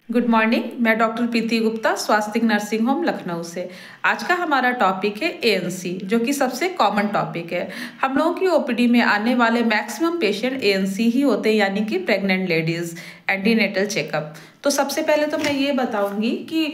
Good morning. मैं doctor प्रीति गुप्ता, स्वास्तिक nursing home Lucknow से। आज का हमारा टॉपिक है एएनसी, जो कि सबसे कॉमन टॉपिक है। हम लोगों की ओपीडी में आने वाले मैक्सिमम पेशेंट एएनसी ही होते हैं, यानी कि प्रेग्नेंट लेडीज, एंटीनेटल चेकअप। तो सबसे पहले तो मैं ये बताऊंगी कि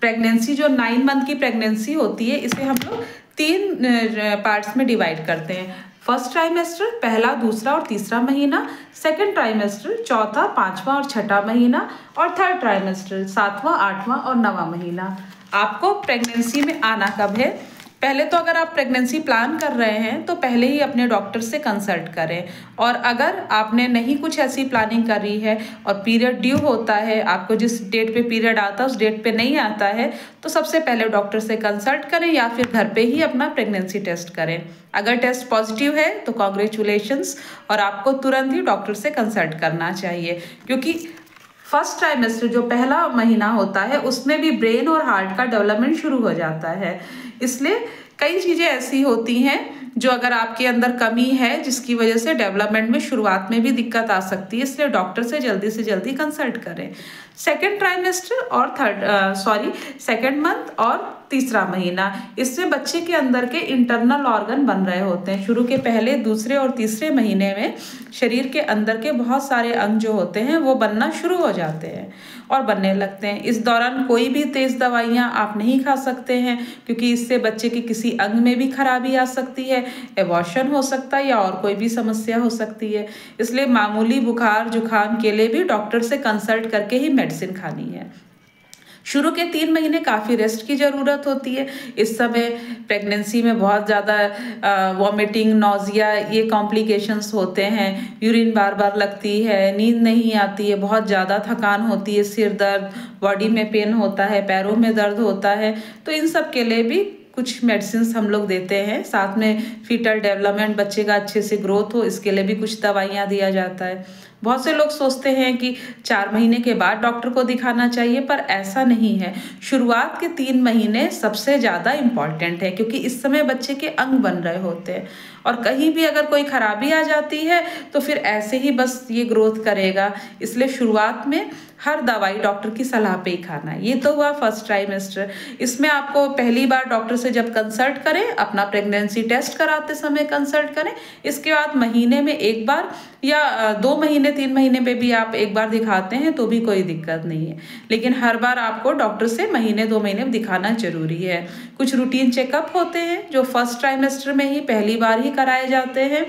प्रेगनेंसी जो 9 मंथ की प्रेगनेंसी होती है, इसे हम लोग 3 पार्ट्स में डिवाइड करते हैं। फर्स्ट ट्राइमेस्टर, पहला, दूसरा और तीसरा महीना। सेकंड ट्राइमेस्टर, चौथा, पांचवा और छठा महीना। और थर्ड ट्राइमेस्टर, 7वां, 8वां और 9वां महीना। आपको प्रेगनेंसी में आना कब है? पहले तो अगर आप प्रेगनेंसी प्लान कर रहे हैं तो पहले ही अपने डॉक्टर से कंसल्ट करें। और अगर आपने नहीं कुछ ऐसी प्लानिंग करी है और पीरियड ड्यू होता है, आपको जिस डेट पे पीरियड आता है उस डेट पे नहीं आता है, तो सबसे पहले डॉक्टर से कंसल्ट करें या फिर घर पे ही अपना प्रेगनेंसी टेस्ट करें। अगर टेस्ट पॉजिटिव है तो कॉन्ग्रेचुलेशंस, और आपको तुरंत ही डॉक्टर से कंसल्ट करना चाहिए, क्योंकि फर्स्ट ट्राइमेस्टर जो पहला महीना होता है उसमें भी ब्रेन और हार्ट का डेवलपमेंट शुरू हो जाता है। इसलिए कई चीज़ें ऐसी होती हैं जो अगर आपके अंदर कमी है, जिसकी वजह से डेवलपमेंट में शुरुआत में भी दिक्कत आ सकती है, इसलिए डॉक्टर से जल्दी कंसल्ट करें। सेकेंड ट्राइमेस्टर और सेकेंड मंथ और तीसरा महीना, इसमें बच्चे के अंदर के इंटरनल ऑर्गन बन रहे होते हैं। शुरू के पहले, दूसरे और तीसरे महीने में शरीर के अंदर के बहुत सारे अंग जो होते हैं वो बनना शुरू हो जाते हैं और बनने लगते हैं। इस दौरान कोई भी तेज दवाइयाँ आप नहीं खा सकते हैं, क्योंकि इससे बच्चे के किसी अंग में भी खराबी आ सकती है, एबॉर्शन हो सकता है या और कोई भी समस्या हो सकती है। इसलिए मामूली बुखार जुकाम के लिए भी डॉक्टर से कंसल्ट करके ही मेडिसिन खानी है। शुरू के 3 महीने काफ़ी रेस्ट की ज़रूरत होती है। इस समय प्रेगनेंसी में बहुत ज़्यादा वॉमिटिंग, नौजिया, ये कॉम्प्लिकेशंस होते हैं। यूरिन बार बार लगती है, नींद नहीं आती है, बहुत ज़्यादा थकान होती है, सिर दर्द, बॉडी में पेन होता है, पैरों में दर्द होता है। तो इन सब के लिए भी कुछ मेडिसिन हम लोग देते हैं। साथ में फीटल डेवलपमेंट, बच्चे का अच्छे से ग्रोथ हो, इसके लिए भी कुछ दवाइयाँ दिया जाता है। बहुत से लोग सोचते हैं कि 4 महीने के बाद डॉक्टर को दिखाना चाहिए, पर ऐसा नहीं है। शुरुआत के 3 महीने सबसे ज़्यादा इम्पॉर्टेंट है, क्योंकि इस समय बच्चे के अंग बन रहे होते हैं और कहीं भी अगर कोई खराबी आ जाती है तो फिर ऐसे ही बस ये ग्रोथ करेगा। इसलिए शुरुआत में हर दवाई डॉक्टर की सलाह पे ही खाना है। ये तो हुआ फर्स्ट ट्राइमेस्टर। इसमें आपको पहली बार डॉक्टर से जब कंसल्ट करें, अपना प्रेगनेंसी टेस्ट कराते समय कंसल्ट करें। इसके बाद महीने में एक बार या 2 महीने 3 महीने पे भी आप एक बार दिखाते हैं तो भी कोई दिक्कत नहीं है, लेकिन हर बार आपको डॉक्टर से महीने 2 महीने में दिखाना जरूरी है। कुछ रूटीन चेकअप होते हैं जो फर्स्ट ट्राइमेस्टर में ही पहली बार ही कराए जाते हैं।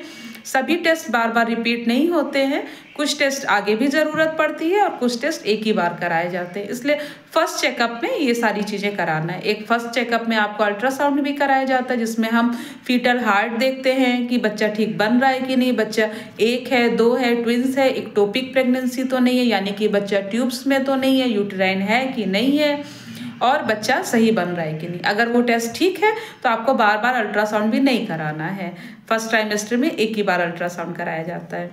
सभी टेस्ट बार बार रिपीट नहीं होते हैं, कुछ टेस्ट आगे भी ज़रूरत पड़ती है और कुछ टेस्ट एक ही बार कराए जाते हैं। इसलिए फर्स्ट चेकअप में ये सारी चीज़ें कराना है। एक फर्स्ट चेकअप में आपको अल्ट्रासाउंड भी कराया जाता है, जिसमें हम फीटल हार्ट देखते हैं कि बच्चा ठीक बन रहा है कि नहीं, बच्चा 1 है, 2 है, ट्विंस है, इक्टोपिक प्रेगनेंसी तो नहीं है, यानी कि बच्चा ट्यूब्स में तो नहीं है, यूटेराइन है कि नहीं है, और बच्चा सही बन रहा है कि नहीं। अगर वो टेस्ट ठीक है तो आपको बार बार अल्ट्रासाउंड भी नहीं कराना है। फर्स्ट ट्राइमेस्टर में एक ही बार अल्ट्रासाउंड कराया जाता है।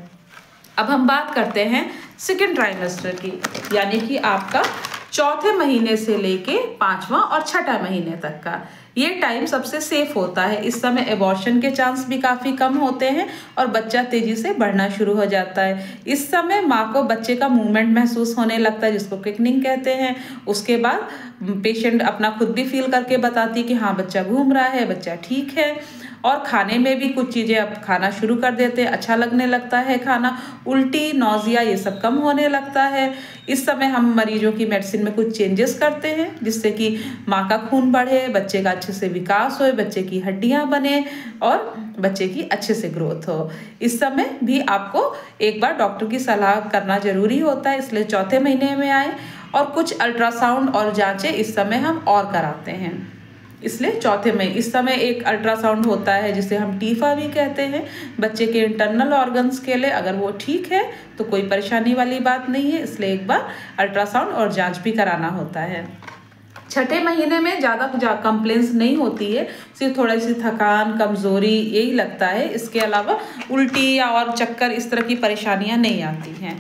अब हम बात करते हैं सेकेंड ट्राइमेस्टर की, यानी कि आपका चौथे महीने से लेके 5वां और छठा महीने तक का। ये टाइम सबसे सेफ होता है। इस समय एबॉर्शन के चांस भी काफ़ी कम होते हैं और बच्चा तेजी से बढ़ना शुरू हो जाता है। इस समय माँ को बच्चे का मूवमेंट महसूस होने लगता है, जिसको क्विकनिंग कहते हैं। उसके बाद पेशेंट अपना खुद भी फील करके बताती है कि हाँ, बच्चा घूम रहा है, बच्चा ठीक है। और खाने में भी कुछ चीज़ें अब खाना शुरू कर देते हैं, अच्छा लगने लगता है खाना, उल्टी, नौजिया ये सब कम होने लगता है। इस समय हम मरीजों की मेडिसिन में कुछ चेंजेस करते हैं, जिससे कि माँ का खून बढ़े, बच्चे का अच्छे से विकास हो, बच्चे की हड्डियाँ बने और बच्चे की अच्छे से ग्रोथ हो। इस समय भी आपको एक बार डॉक्टर की सलाह करना जरूरी होता है, इसलिए चौथे महीने में आए। और कुछ अल्ट्रासाउंड और जांचें इस समय हम और कराते हैं, इसलिए चौथे में इस समय एक अल्ट्रासाउंड होता है जिसे हम टीफा भी कहते हैं, बच्चे के इंटरनल ऑर्गन्स के लिए। अगर वो ठीक है तो कोई परेशानी वाली बात नहीं है, इसलिए एक बार अल्ट्रासाउंड और जांच भी कराना होता है। छठे महीने में ज़्यादा कंप्लेंट्स नहीं होती है, सिर्फ थोड़ी सी थकान, कमज़ोरी यही लगता है। इसके अलावा उल्टी या और चक्कर इस तरह की परेशानियां नहीं आती हैं।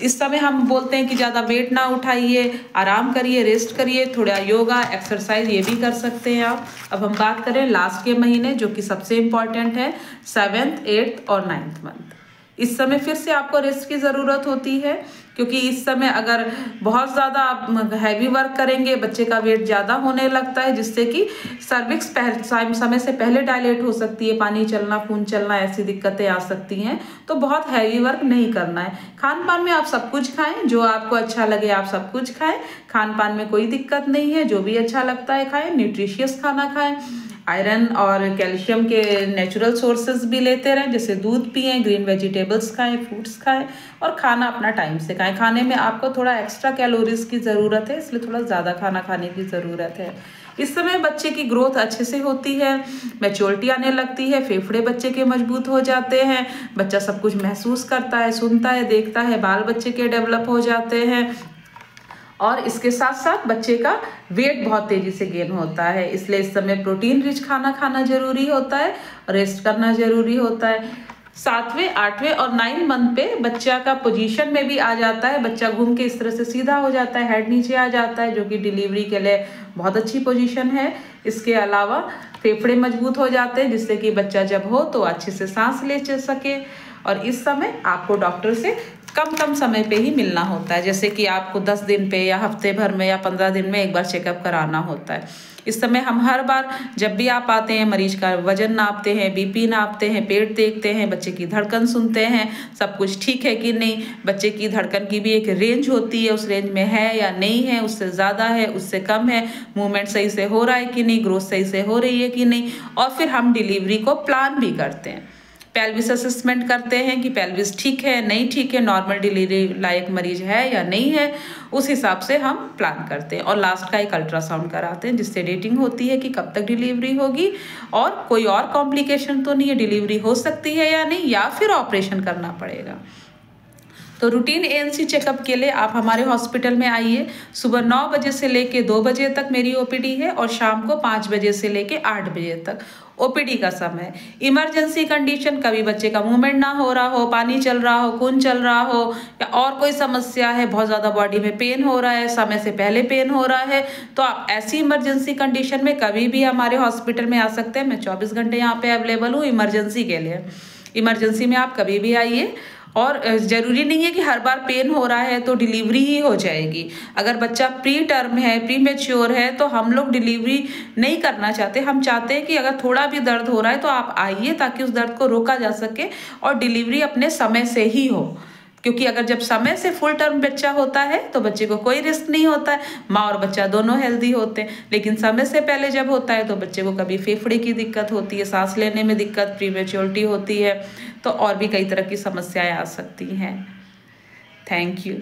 इस समय हम बोलते हैं कि ज़्यादा वेट ना उठाइए, आराम करिए, रेस्ट करिए, थोड़ा योगा एक्सरसाइज ये भी कर सकते हैं आप। अब हम बात करें लास्ट के महीने, जो कि सबसे इम्पॉर्टेंट है, 7th, 8th और 9th मंथ। इस समय फिर से आपको रेस्ट की ज़रूरत होती है, क्योंकि इस समय अगर बहुत ज़्यादा आप हैवी वर्क करेंगे, बच्चे का वेट ज़्यादा होने लगता है, जिससे कि सर्विक्स समय से पहले डायलेट हो सकती है, पानी चलना, खून चलना, ऐसी दिक्कतें आ सकती हैं। तो बहुत हैवी वर्क नहीं करना है। खान पान में आप सब कुछ खाएं, जो आपको अच्छा लगे आप सब कुछ खाएं। खान पान में कोई दिक्कत नहीं है, जो भी अच्छा लगता है खाएं। न्यूट्रिशियस खाना खाएं। आयरन और कैल्शियम के नेचुरल सोर्सेज भी लेते रहें, जैसे दूध पिएं, ग्रीन वेजिटेबल्स खाएं, फ्रूट्स खाएं और खाना अपना टाइम से खाएं। खाने में आपको थोड़ा एक्स्ट्रा कैलोरीज की ज़रूरत है, इसलिए थोड़ा ज़्यादा खाना खाने की ज़रूरत है। इस समय बच्चे की ग्रोथ अच्छे से होती है, मैच्योरिटी आने लगती है, फेफड़े बच्चे के मजबूत हो जाते हैं, बच्चा सब कुछ महसूस करता है, सुनता है, देखता है, बाल बच्चे के डेवलप हो जाते हैं और इसके साथ साथ बच्चे का वेट बहुत तेजी से गेन होता है। इसलिए इस समय प्रोटीन रिच खाना खाना जरूरी होता है, रेस्ट करना जरूरी होता है। 7वें, 8वें और 9 मंथ पे बच्चा का पोजीशन में भी आ जाता है, बच्चा घूम के इस तरह से सीधा हो जाता है, हेड नीचे आ जाता है, जो कि डिलीवरी के लिए बहुत अच्छी पोजीशन है। इसके अलावा फेफड़े मजबूत हो जाते हैं, जिससे कि बच्चा जब हो तो अच्छे से सांस ले सके। और इस समय आपको डॉक्टर से कम समय पे ही मिलना होता है, जैसे कि आपको 10 दिन पे या हफ्ते भर में या 15 दिन में एक बार चेकअप कराना होता है। इस समय हम हर बार जब भी आप आते हैं, मरीज का वजन नापते हैं, बीपी नापते हैं, पेट देखते हैं, बच्चे की धड़कन सुनते हैं, सब कुछ ठीक है कि नहीं। बच्चे की धड़कन की भी एक रेंज होती है, उस रेंज में है या नहीं है, उससे ज़्यादा है, उससे कम है, मूवमेंट सही से हो रहा है कि नहीं, ग्रोथ सही से हो रही है कि नहीं। और फिर हम डिलीवरी को प्लान भी करते हैं, पेल्विस असेसमेंट करते हैं कि पेल्विस ठीक है, नहीं ठीक है, नॉर्मल डिलीवरी लायक मरीज है या नहीं है, उस हिसाब से हम प्लान करते हैं। और लास्ट का एक अल्ट्रासाउंड कराते हैं, जिससे रेटिंग होती है कि कब तक डिलीवरी होगी और कोई और कॉम्प्लिकेशन तो नहीं है, डिलीवरी हो सकती है या नहीं, या फिर ऑपरेशन करना पड़ेगा। तो रूटीन ANC चेकअप के लिए आप हमारे हॉस्पिटल में आइए। सुबह 9 बजे से लेके 2 बजे तक मेरी OPD है और शाम को 5 बजे से लेके 8 बजे तक OPD का समय। इमरजेंसी कंडीशन, कभी बच्चे का मूवमेंट ना हो रहा हो, पानी चल रहा हो, खून चल रहा हो, या और कोई समस्या है, बहुत ज़्यादा बॉडी में पेन हो रहा है, समय से पहले पेन हो रहा है, तो आप ऐसी इमरजेंसी कंडीशन में कभी भी हमारे हॉस्पिटल में आ सकते हैं। मैं 24 घंटे यहाँ पे अवेलेबल हूँ इमरजेंसी के लिए। इमरजेंसी में आप कभी भी आइए। और ज़रूरी नहीं है कि हर बार पेन हो रहा है तो डिलीवरी ही हो जाएगी। अगर बच्चा प्री टर्म है, प्री मैच्योर है, तो हम लोग डिलीवरी नहीं करना चाहते। हम चाहते हैं कि अगर थोड़ा भी दर्द हो रहा है तो आप आइए, ताकि उस दर्द को रोका जा सके और डिलीवरी अपने समय से ही हो। क्योंकि अगर जब समय से फुल टर्म बच्चा होता है तो बच्चे को कोई रिस्क नहीं होता है, माँ और बच्चा दोनों हेल्दी होते हैं। लेकिन समय से पहले जब होता है तो बच्चे को कभी फेफड़े की दिक्कत होती है, सांस लेने में दिक्कत, प्रीमेच्योरिटी होती है, तो और भी कई तरह की समस्याएं आ सकती हैं। Thank you.